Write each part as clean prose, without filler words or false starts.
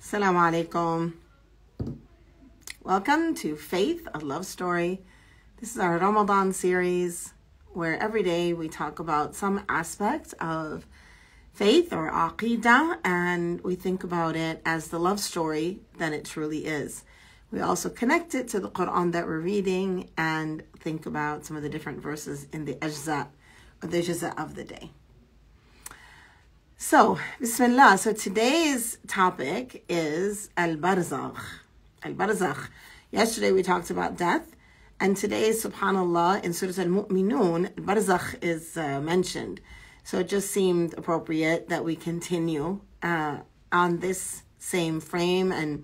Assalamu alaikum. Welcome to Faith, a Love Story. This is our Ramadan series where every day we talk about some aspect of faith or aqidah, and we think about it as the love story that it truly is. We also connect it to the Quran that we're reading and think about some of the different verses in the ajza, or the juz'a of the day. So, Bismillah. So today's topic is Barzakh. Barzakh. Yesterday we talked about death, and today, subhanAllah, in Surah Al-Mu'minun, Barzakh is mentioned. So it just seemed appropriate that we continue on this same frame. And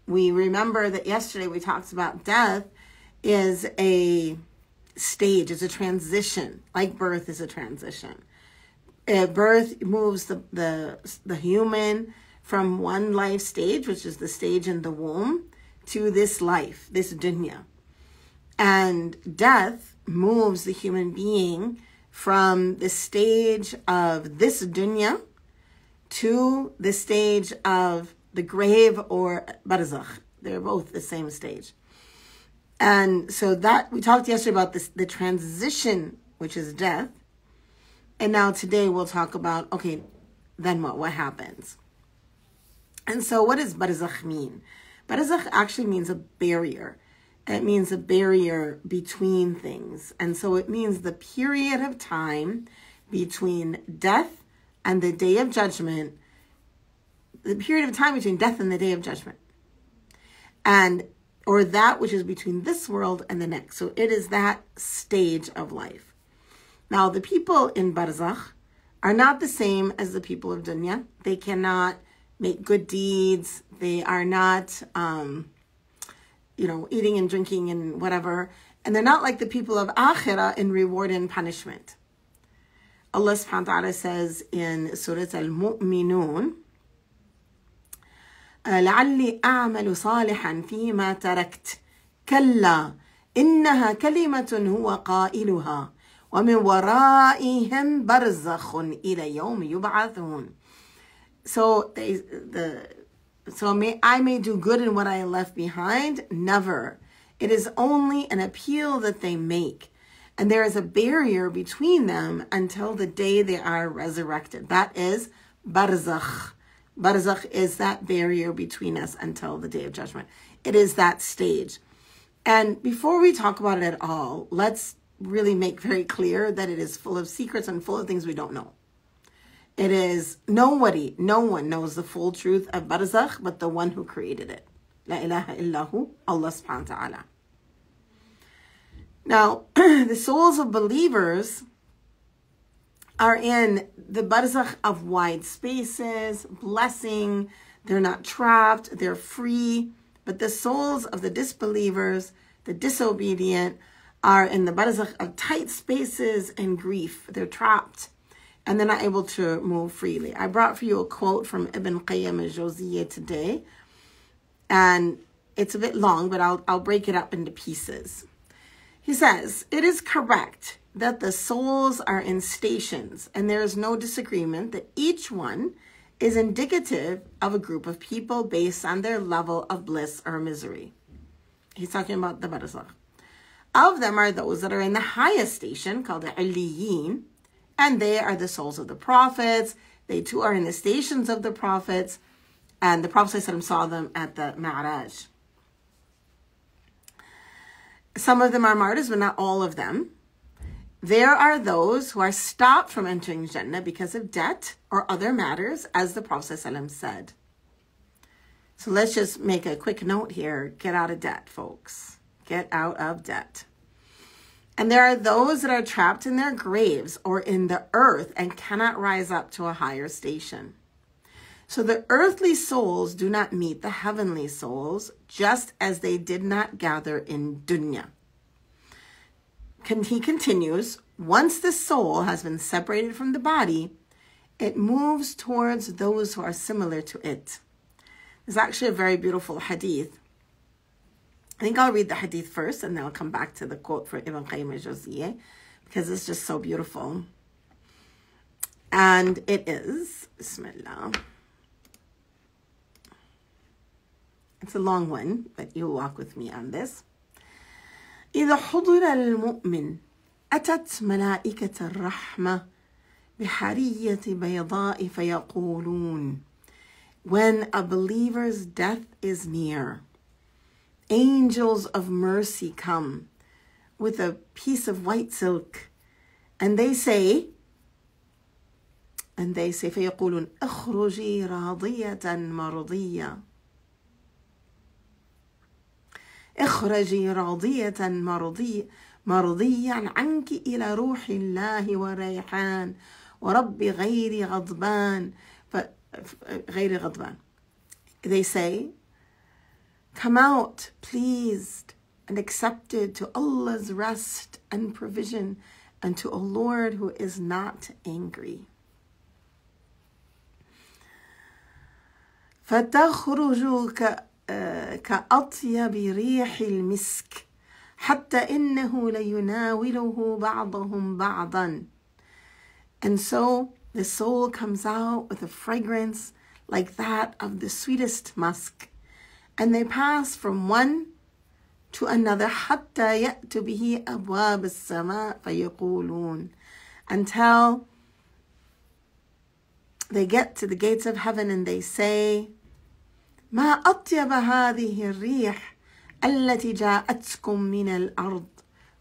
we remember that yesterday we talked about death is a stage, it's a transition, like birth is a transition. Birth moves the human from one life stage, which is the stage in the womb, to this life, this dunya. And death moves the human being from the stage of this dunya to the stage of the grave or barzakh. They're both the same stage. And so that we talked yesterday about this, the transition, which is death. And now today we'll talk about, okay, then what? What happens? And so what does Barzakh mean? Barzakh actually means a barrier. It means a barrier between things. And so it means the period of time between death and the day of judgment, the period of time between death and the day of judgment. And, or that which is between this world and the next. So it is that stage of life. Now, the people in Barzakh are not the same as the people of dunya. They cannot make good deeds. They are not, eating and drinking and whatever. And they're not like the people of Akhirah in reward and punishment. Allah subhanahu wa ta'ala says in Surah Al-Mu'minun, لَعَلِّي أَعْمَلُ صَالِحًا فِي مَا تَرَكْتُ كَلَّا إِنَّهَا كَلِمَةٌ هُوَ قَائِلُهَا وَمِنْ وَرَائِهِمْ بَرْزَخٌ إِلَى يَوْمِ يُبْعَثُونَ. So I may do good in what I left behind? Never. It is only an appeal that they make. And there is a barrier between them until the day they are resurrected. That is Barzakh. Barzakh is that barrier between us until the day of judgment. It is that stage. And before we talk about it at all, let's really make very clear that it is full of secrets and full of things we don't know. It is no one knows the full truth of Barzakh but the one who created it. La ilaha illahu, Allah subhanahu wa ta'ala. Now, the souls of believers are in the Barzakh of wide spaces, blessing. They're not trapped, they're free. But the souls of the disbelievers, the disobedient, are in the Barzakh of tight spaces and grief. They're trapped and they're not able to move freely. I brought for you a quote from Ibn Qayyim al-Jawziyya today, and it's a bit long, but I'll break it up into pieces. He says, it is correct that the souls are in stations, and there is no disagreement that each one is indicative of a group of people based on their level of bliss or misery. He's talking about the Barzakh. Of them are those that are in the highest station, called the Aliyin, and they are the souls of the prophets. They too are in the stations of the prophets, and the Prophet ﷺ saw them at the Mi'raj. Some of them are martyrs, but not all of them. There are those who are stopped from entering Jannah because of debt or other matters, as the Prophet ﷺ said. So let's just make a quick note here. Get out of debt, folks. Get out of debt. And there are those that are trapped in their graves or in the earth and cannot rise up to a higher station. So the earthly souls do not meet the heavenly souls, just as they did not gather in dunya. He continues, once the soul has been separated from the body, it moves towards those who are similar to it. There's actually a very beautiful hadith. I think I'll read the hadith first, and then I'll come back to the quote from Ibn Qayyim al-Jawziyya, because it's just so beautiful. And it is, Bismillah. It's a long one, but you'll walk with me on this. إذا حضر المؤمن أتت ملائكة الرحمة بحرية بيضاء فيقولون. When a believer's death is near, angels of mercy come with a piece of white silk, and they say, فيقولون اخرجي راضية مرضية. اخرجي راضية مرضية عنك إلى روح الله وريحان ورب غير غضبان. They say, come out pleased and accepted to Allah's rest and provision and to a Lord who is not angry. فتخرج كأطيب ريح المسك حتى إنه ليناوله بعضهم بعضا. And so the soul comes out with a fragrance like that of the sweetest musk, and they pass from one to another حتى يأت به أبواب السماء فيقولون, until they get to the gates of heaven and they say, ما أطيب هذه الريح التي جاءتكم من الأرض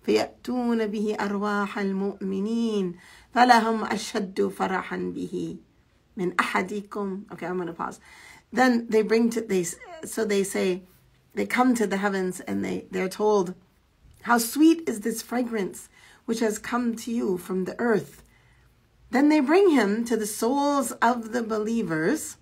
فيأتون به أرواح المؤمنين فلهم أشد فرحا به من أحدكم. Okay, I'm going to pause. Then they come to the heavens and they're told, how sweet is this fragrance which has come to you from the earth. Then they bring him to the souls of the believers,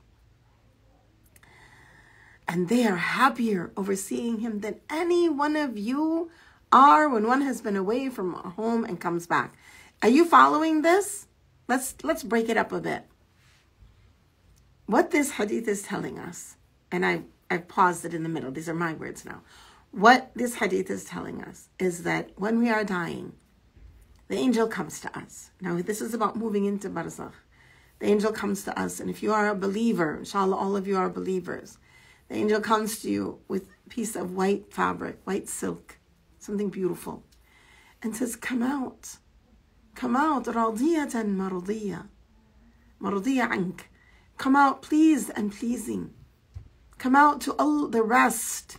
and they are happier over seeing him than any one of you are when one has been away from home and comes back. Are you following this? Let's break it up a bit. What this hadith is telling us, and I've paused it in the middle. These are my words now. What this hadith is telling us is that when we are dying, the angel comes to us. Now, this is about moving into Barzakh. The angel comes to us, and if you are a believer, inshallah, all of you are believers, the angel comes to you with a piece of white fabric, white silk, something beautiful, and says, come out, radiyatan marudiyya, marudiyya ank. Come out pleased and pleasing. Come out to the rest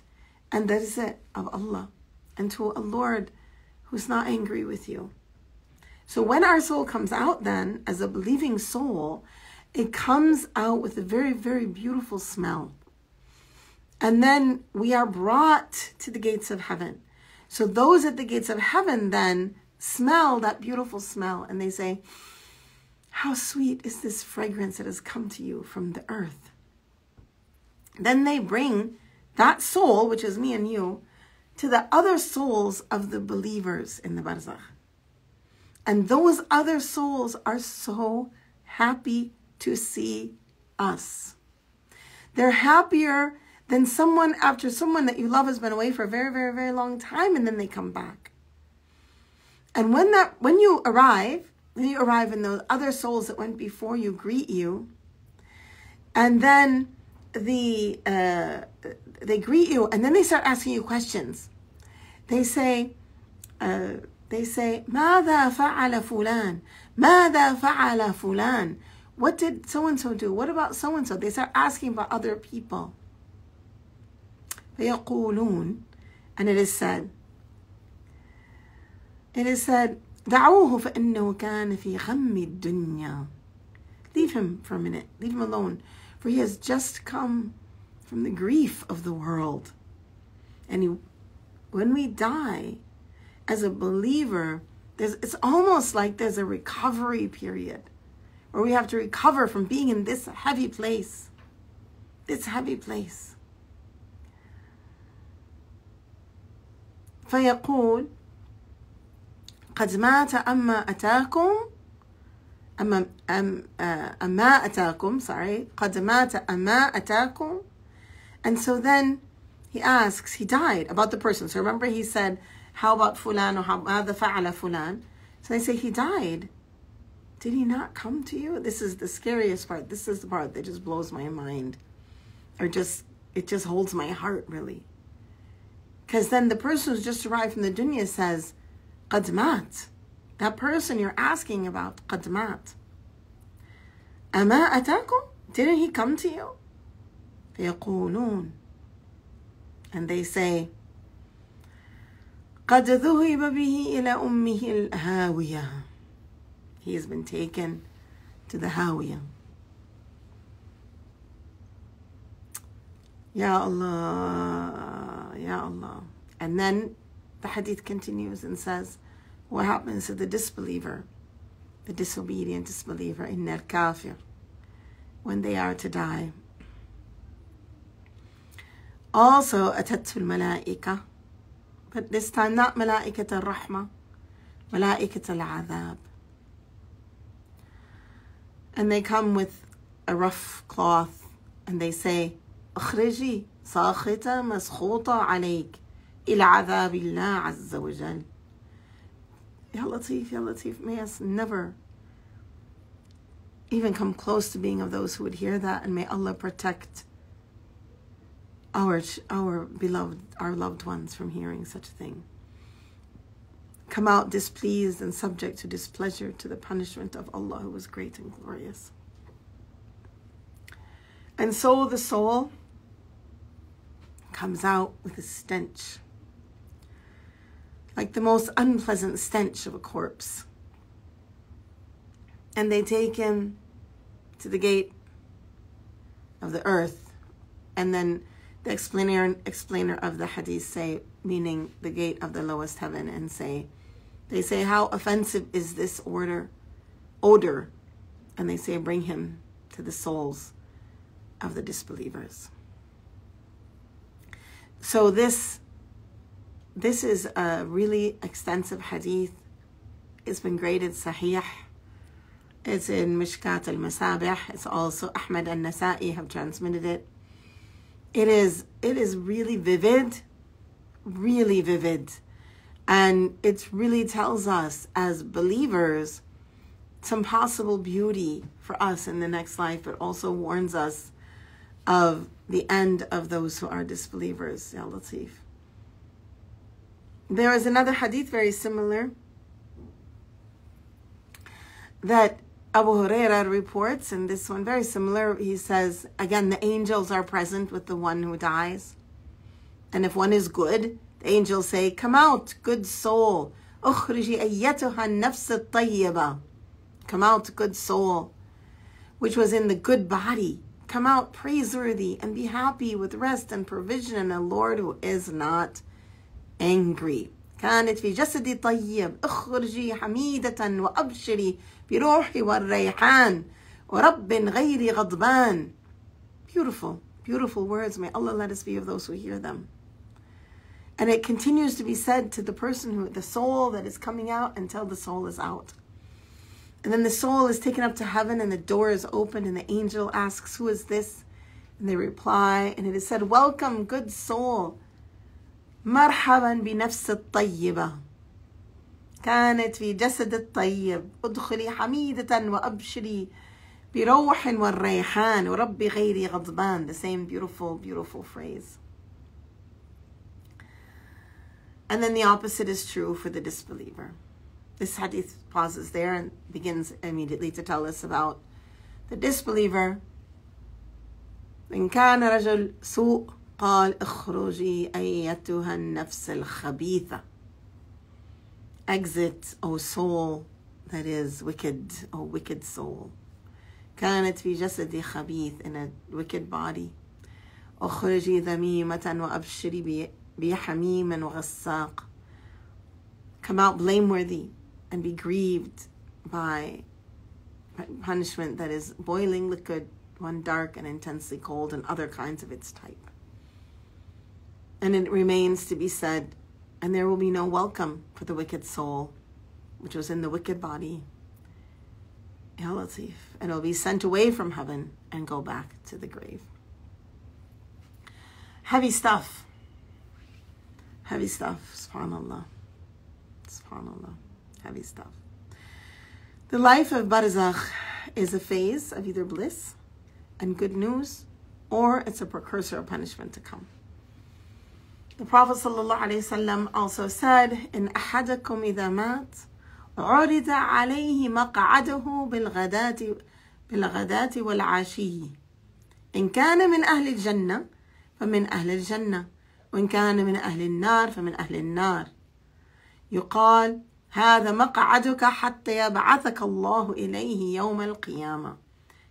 and the rizq of Allah, and to a Lord who's not angry with you. So when our soul comes out then, as a believing soul, it comes out with a very, very beautiful smell. And then we are brought to the gates of heaven. So those at the gates of heaven then smell that beautiful smell, and they say, how sweet is this fragrance that has come to you from the earth. Then they bring that soul, which is me and you, to the other souls of the believers in the Barzakh. And those other souls are so happy to see us. They're happier than someone that you love has been away for a very, very, very long time, and then they come back. And when you arrive and those other souls that went before you greet you, and then they greet you, and then they start asking you questions. They say, ماذا فعل فلان? ماذا فعل فلان? What did so-and-so do? What about so-and-so? They start asking about other people. فيقولون, and it is said, دعوه فإنه كان في غم الدنيا. Leave him for a minute. Leave him alone. For he has just come from the grief of the world. And when we die, as a believer, it's almost like there's a recovery period where we have to recover from being in this heavy place. This heavy place. فيقول قد مات أما أتاكم أما أتاكم قد مات أما أتاكم. And so then he asks, he died, about the person. So remember he said, how about fulan, or ماذا فعل fulan? So they say, he died. Did he not come to you? This is the scariest part. This is the part that just blows my mind, or just it just holds my heart, really. Because then the person who's just arrived from the dunya says, قد مات. That person you're asking about, قد مات. أما أتاكم? Didn't he come to you? فيقولون. And they say, قد ذهب به إلى أمه الهاوية. He has been taken to the Hawiyah. Ya Allah, Ya Allah. And then the hadith continues and says, what happens to the disbeliever, the disobedient disbeliever, in al-kafir, when they are to die? Also, أتته الملائكة, but this time not ملائكة الرحمة, ملائكة العذاب. And they come with a rough cloth and they say, اخرجي ساخطة مسخوطة عليك إلى عذاب الله عز وجل. Ya Latif, Ya Latif, may us never even come close to being of those who would hear that, and may Allah protect our beloved, our loved ones from hearing such a thing. Come out displeased and subject to displeasure to the punishment of Allah who was great and glorious. And so the soul comes out with a stench, like the most unpleasant stench of a corpse. And they take him to the gate of the earth. And then the explainer of the hadith say, meaning the gate of the lowest heaven, and they say, how offensive is this odor? And they say, bring him to the souls of the disbelievers. So this is a really extensive hadith. It's been graded Sahih. It's in Mishkat al-Masabih. It's also Ahmad al-Nasa'i have transmitted it. It is really vivid, really vivid. And it really tells us as believers some possible beauty for us in the next life, but also warns us of the end of those who are disbelievers. Ya Latif. There is another hadith very similar that Abu Huraira reports, and this one very similar. He says, again, the angels are present with the one who dies. And if one is good, the angels say, come out, good soul. أخرجي أيتها النفس الطيبة. Come out, good soul, which was in the good body. Come out praiseworthy and be happy with rest and provision and a Lord who is not angry. كانت في جسدي طيب اخرجي حميدة وأبشري بروحي والريحان ورب غير غضبان. Beautiful, beautiful words. May Allah let us be of those who hear them. And it continues to be said to the person who, the soul that is coming out, until the soul is out. And then the soul is taken up to heaven and the door is opened and the angel asks, who is this? And they reply, and it is said, welcome, good soul. مرحبا بنفس الطيبة كانت في جسد الطيب ادخلي حميدة وأبشري بروح والريحان ورب غير غضبان. The same beautiful, beautiful phrase. And then the opposite is true for the disbeliever. This hadith pauses there and begins immediately to tell us about the disbeliever. إن كان رجل سوء قال اخرجي أيتها النفس الخبيثة. Exit, O soul that is wicked, O wicked soul. كانت في جسدي خبيث, in a wicked body. اخرجي ذميمة وأبشري بحميم وغساق. Come out blameworthy and be grieved by punishment that is boiling liquid, one dark and intensely cold, and other kinds of its type. And it remains to be said, and there will be no welcome for the wicked soul, which was in the wicked body. Ya Latif. And it will be sent away from heaven and go back to the grave. Heavy stuff. Heavy stuff. SubhanAllah. SubhanAllah. Heavy stuff. The life of Barzakh is a phase of either bliss and good news or it's a precursor of punishment to come. The Prophet ﷺ also said, إن أحدكم إذا مات عرض عليه مقعده بالغداة والعشي إن كان من أهل الجنة فمن أهل الجنة وإن كان من أهل النار فمن أهل النار يقال هذا مقعدك حتى يبعثك الله إليه يوم القيامة.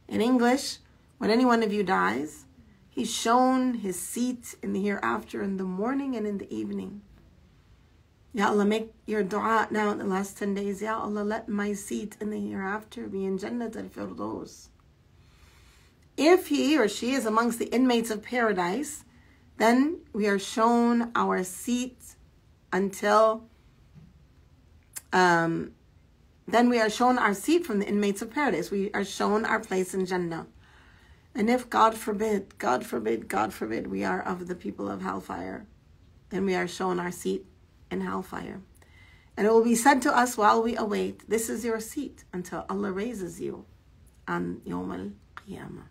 In English, when any one of you dies, he's shown his seat in the hereafter in the morning and in the evening. Ya Allah, make your dua now in the last 10 days. Ya Allah, let my seat in the hereafter be in Jannat al-Firdaus. If he or she is amongst the inmates of paradise, then we are shown our seat until, then we are shown our seat from the inmates of paradise. We are shown our place in Jannah. And if, God forbid, we are of the people of hellfire, then we are shown our seat in hellfire. And it will be said to us while we await, this is your seat until Allah raises you on Yawm al-Qiyamah.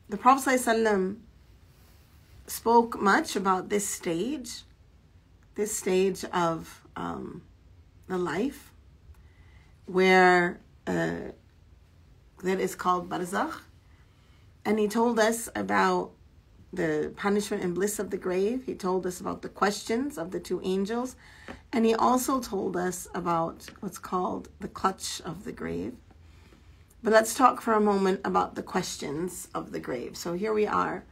The Prophet ﷺ spoke much about this stage of the life, where that is called Barzakh. And he told us about the punishment and bliss of the grave. He told us about the questions of the two angels. And he also told us about what's called the clutch of the grave. But let's talk for a moment about the questions of the grave. So here we are.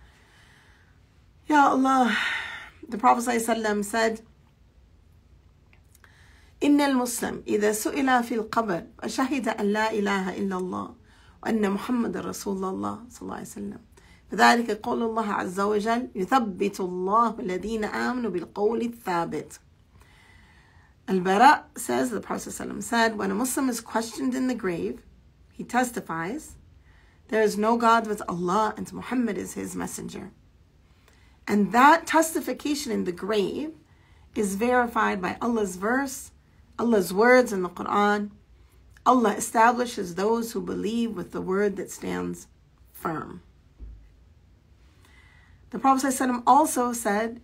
Ya Allah, the Prophet ﷺ said, إن المسلم إذا سئل في القبر وشهد أن لا إله إلا الله وأن محمد رسول الله صلى الله عليه وسلم فذلك قول الله عز وجل يثبت الله الذين آمنوا بالقول الثابت. Al-Bara says, the Prophet ﷺ said, when a Muslim is questioned in the grave, he testifies, there is no God but Allah and Muhammad is his messenger. And that testification in the grave is verified by Allah's verse, Allah's words in the Quran. Allah establishes those who believe with the word that stands firm. The Prophet ﷺ also said,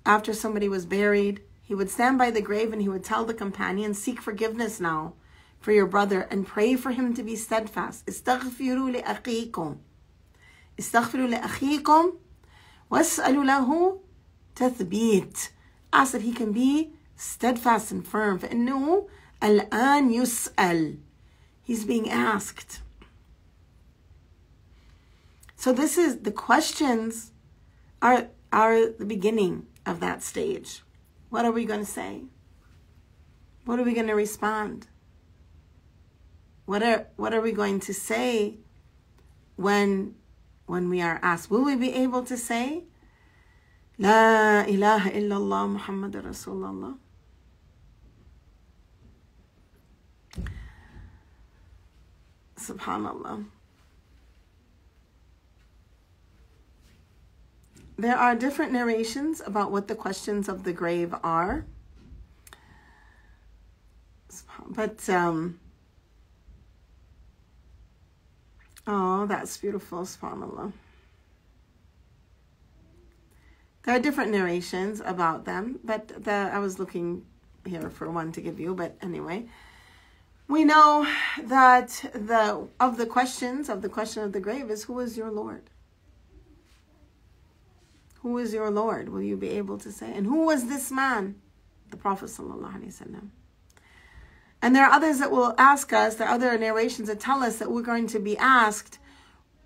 after somebody was buried, he would stand by the grave and he would tell the companions, seek forgiveness now for your brother and pray for him to be steadfast. Istaghfiru li'akhikum. Istaghfiru li'akhikum was'alu lahu tathbit. Ask that he can be steadfast and firm. فَإِنَّهُ الْآنْ يُسْأَلْ. He's being asked. So this is, the questions are the beginning of that stage. What are we going to say? What are we going to respond? What are we going to say when we are asked? Will we be able to say, La ilaha illallah Muhammad Rasulullah? Subhanallah. There are different narrations about what the questions of the grave are. But, oh, that's beautiful, subhanAllah. There are different narrations about them, but I was looking here for one to give you, but anyway. We know that the question of the grave is, who is your Lord? Who is your Lord? Will you be able to say? And who was this man? The Prophet ﷺ. And there are others that will ask us, there are other narrations that tell us that we're going to be asked,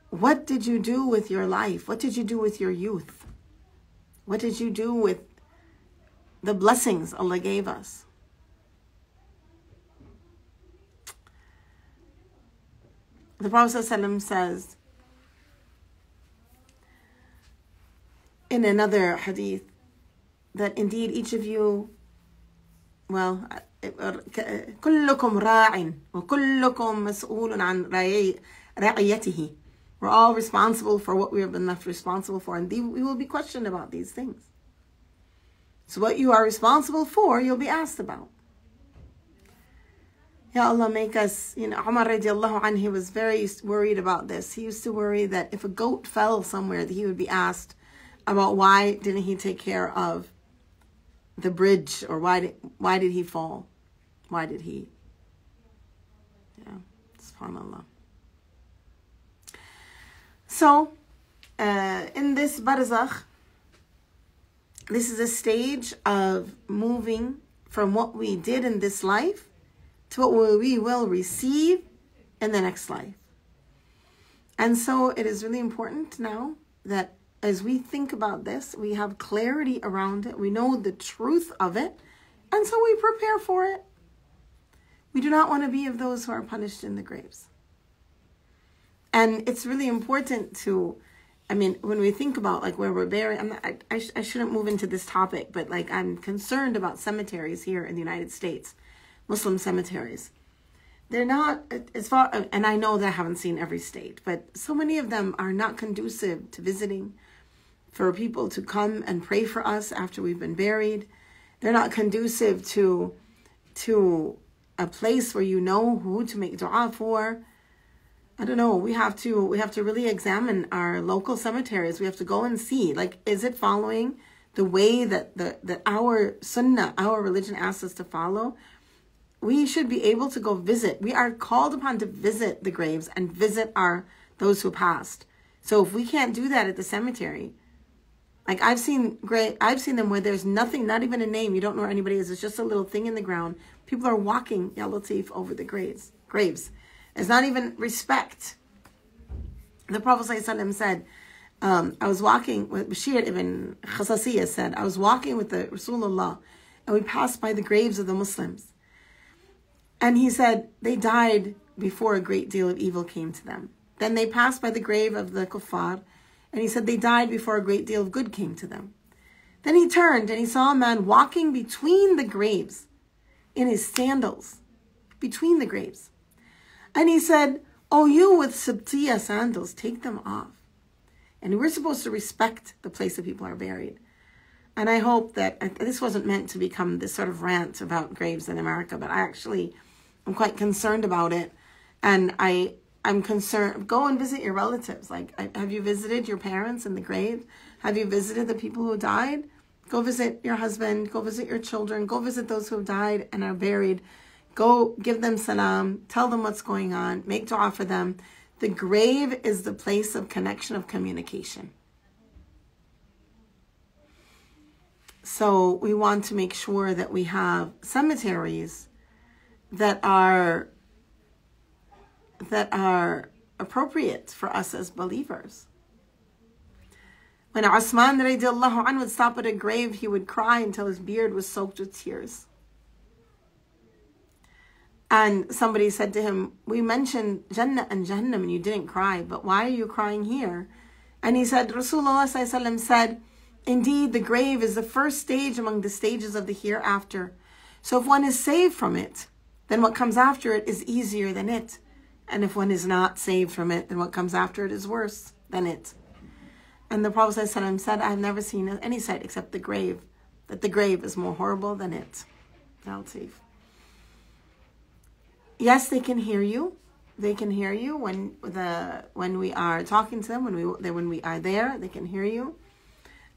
what did you do with your life? What did you do with your youth? What did you do with the blessings Allah gave us? The Prophet ﷺ says in another hadith that indeed each of you, well, كلكم راع وكلكم مسؤول عن رعيته. We're all responsible for what we have been left responsible for, and we will be questioned about these things. So what you are responsible for, you'll be asked about. Ya Allah, make us, Umar radiallahu anhu, he was very worried about this. He used to worry that if a goat fell somewhere, that he would be asked about why didn't he take care of the bridge, or why did he fall? Why did he? Yeah, subhanallah. So, in this Barzakh, this is a stage of moving from what we did in this life to what we will receive in the next life. And so it is really important now that as we think about this, we have clarity around it, we know the truth of it, and so we prepare for it. We do not want to be of those who are punished in the graves. And it's really important to, when we think about like where we're buried, I shouldn't move into this topic, but like I'm concerned about cemeteries here in the United States, Muslim cemeteries. They're not as far, and I know that I haven't seen every state, but so many of them are not conducive to visiting, for people to come and pray for us after we've been buried. They're not conducive to a place where you know who to make dua for. I don't know. We have to really examine our local cemeteries. We have to go and see, like, is it following the way that our sunnah, our religion asks us to follow? We should be able to go visit. We are called upon to visit the graves and visit those who passed. So if we can't do that at the cemetery, like I've seen them where there's nothing, not even a name. You don't know where anybody is. It's just a little thing in the ground. People are walking, Ya Latif, over the graves. It's not even respect. The Prophet ﷺ said, I was walking with Bashir ibn Khasasiyah said, I was walking with the Rasulullah and we passed by the graves of the Muslims. And he said, they died before a great deal of evil came to them. Then they passed by the grave of the kuffar, and he said they died before a great deal of good came to them. Then he turned and he saw a man walking between the graves in his sandals, between the graves. And he said, oh, you with sabtiya sandals, take them off. And we're supposed to respect the place that people are buried. And I hope that this wasn't meant to become this sort of rant about graves in America, but I'm quite concerned about it. And I'm concerned. Go and visit your relatives. Like, have you visited your parents in the grave? Have you visited the people who died? Go visit your husband. Go visit your children. Go visit those who have died and are buried. Go give them salam. Tell them what's going on. Make dua for them. The grave is the place of connection, of communication. So we want to make sure that we have cemeteries that are appropriate for us as believers. When Usman radiallahu anhu would stop at a grave, he would cry until his beard was soaked with tears. And somebody said to him, we mentioned Jannah and Jahannam and you didn't cry, but why are you crying here? And he said, Rasulullah said, indeed, the grave is the first stage among the stages of the hereafter. So if one is saved from it, then what comes after it is easier than it. And if one is not saved from it, then what comes after it is worse than it. And the Prophet ﷺ said, I have never seen any sight except the grave, that the grave is more horrible than it. Yes, they can hear you. They can hear you when we are talking to them, when we are there, they can hear you.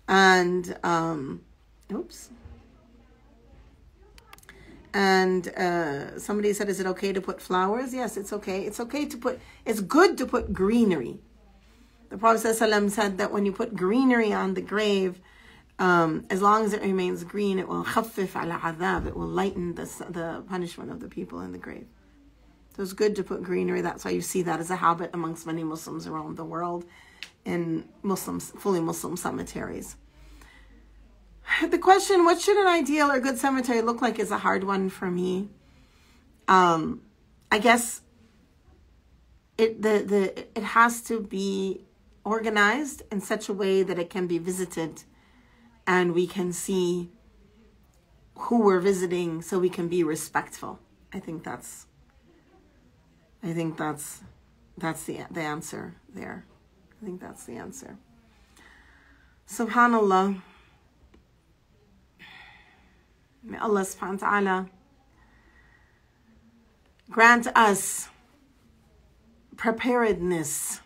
And somebody said, is it okay to put flowers? Yes, it's okay. It's good to put greenery. The Prophet ﷺ said that when you put greenery on the grave, as long as it remains green, it will khaffif ala adhab, it will lighten the punishment of the people in the grave. So it's good to put greenery. That's why you see that as a habit amongst many Muslims around the world in fully Muslim cemeteries. The question, what should an ideal or good cemetery look like, is a hard one for me. I guess it has to be organized in such a way that it can be visited and we can see who we're visiting so we can be respectful. I think that's the answer there. I think that's the answer. Subhanallah. May Allah subhanahu wa ta'ala grant us preparedness.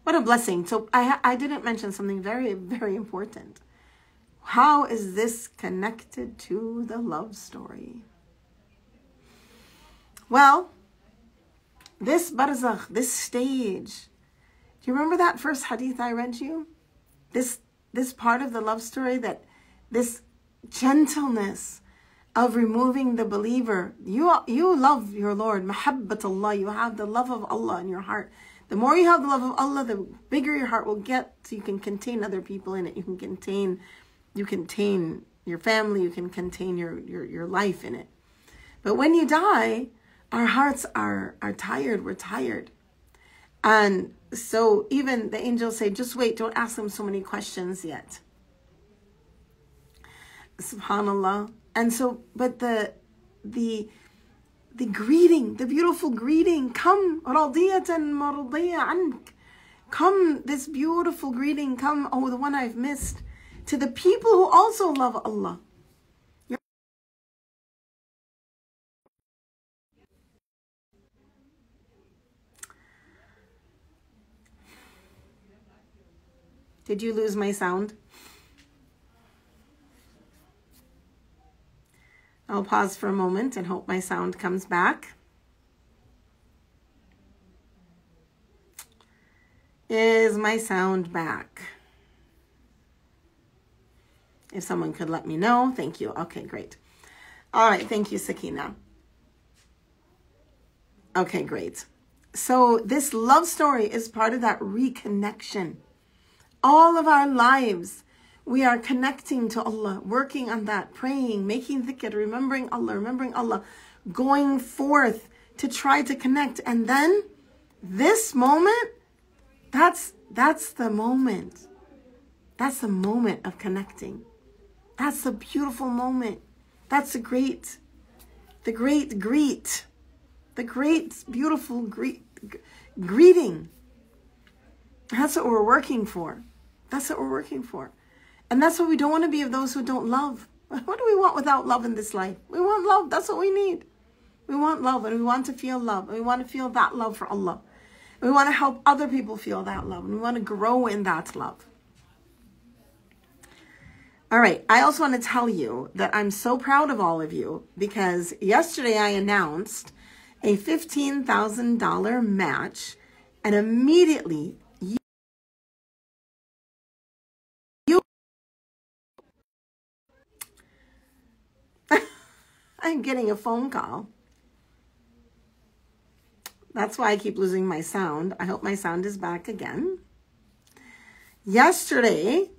What a blessing. So I didn't mention something very, very important. How is this connected to the love story? Well, this Barzakh, this stage, do you remember that first hadith I read you? This part of the love story, that this gentleness of removing the believer. You love your Lord, mahabbatullah. You have the love of Allah in your heart. The more you have the love of Allah, the bigger your heart will get, so you can contain other people in it. You can contain your family. You can contain your life in it. But when you die, our hearts are tired. We're tired. And so even the angels say, just wait, don't ask them so many questions yet. SubhanAllah. And so, but the greeting, the beautiful greeting, come, radiyatan mardiya ank. Come, this beautiful greeting, come, oh, the one I've missed, to the people who also love Allah. Did you lose my sound? I'll pause for a moment and hope my sound comes back. Is my sound back? If someone could let me know. Thank you. Okay, great. All right. Thank you, Sakina. Okay, great. So this love story is part of that reconnection. All of our lives, we are connecting to Allah, working on that, praying, making dhikr, remembering Allah, going forth to try to connect. And then this moment, that's the moment. That's the moment of connecting. That's the beautiful moment. That's the great beautiful greeting. That's what we're working for. That's what we're working for. And that's what we don't want to be, of those who don't love. What do we want without love in this life? We want love. That's what we need. We want love, and we want to feel love. And we want to feel that love for Allah. And we want to help other people feel that love. And we want to grow in that love. All right. I also want to tell you that I'm so proud of all of you, because yesterday I announced a $15,000 match, and immediately I'm getting a phone call. That's why I keep losing my sound. I hope my sound is back again. Yesterday,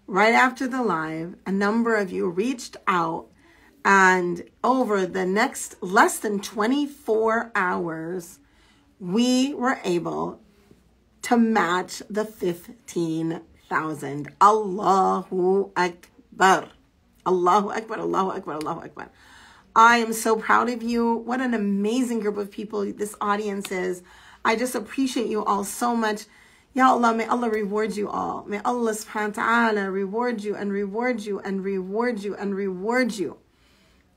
right after the live, a number of you reached out, and over the next less than 24 hours, we were able to match the 15,000. Allahu Akbar. Allahu Akbar, Allahu Akbar, Allahu Akbar. I am so proud of you. What an amazing group of people this audience is. I just appreciate you all so much. Ya Allah, may Allah reward you all. May Allah subhanahu wa ta'ala reward you and reward you and reward you and reward you.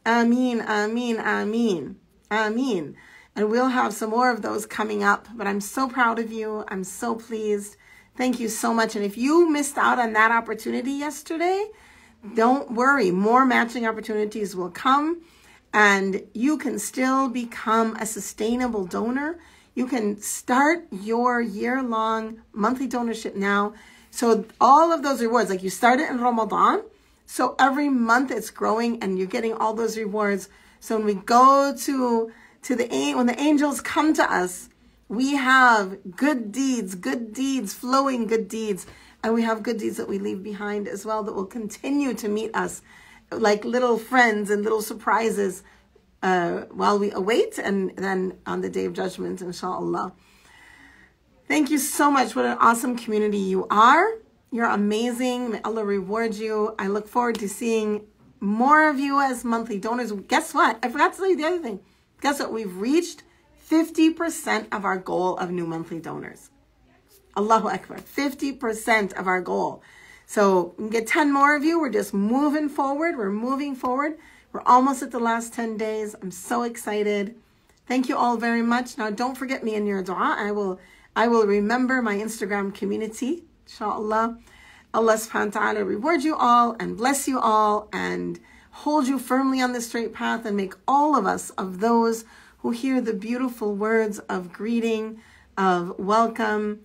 Ameen, ameen, ameen, ameen. And we'll have some more of those coming up. But I'm so proud of you. I'm so pleased. Thank you so much. And if you missed out on that opportunity yesterday, don't worry. More matching opportunities will come. And you can still become a sustainable donor. You can start your year-long monthly donorship now. So all of those rewards, like you started in Ramadan, so every month it's growing and you're getting all those rewards. So when we go when the angels come to us, we have good deeds, flowing good deeds. And we have good deeds that we leave behind as well that will continue to meet us like little friends and little surprises while we await, and then on the Day of Judgment, inshallah. Thank you so much. What an awesome community you are. You're amazing. May Allah reward you. I look forward to seeing more of you as monthly donors. Guess what? I forgot to tell you the other thing. Guess what? We've reached 50% of our goal of new monthly donors. Allahu Akbar. 50% of our goal. So we can get 10 more of you. We're just moving forward. We're moving forward. We're almost at the last 10 days. I'm so excited. Thank you all very much. Now, don't forget me in your dua. I will remember my Instagram community, inshallah. Allah subhanahu wa ta'ala reward you all and bless you all and hold you firmly on the straight path and make all of us of those who hear the beautiful words of greeting, of welcome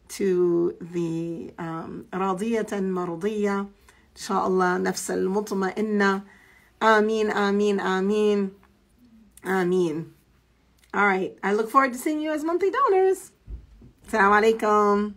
to the radiyatan mardiya, inshallah, nafs al-mutma'inna. Ameen, ameen, ameen, ameen. All right. I look forward to seeing you as monthly donors. Assalamu alaikum.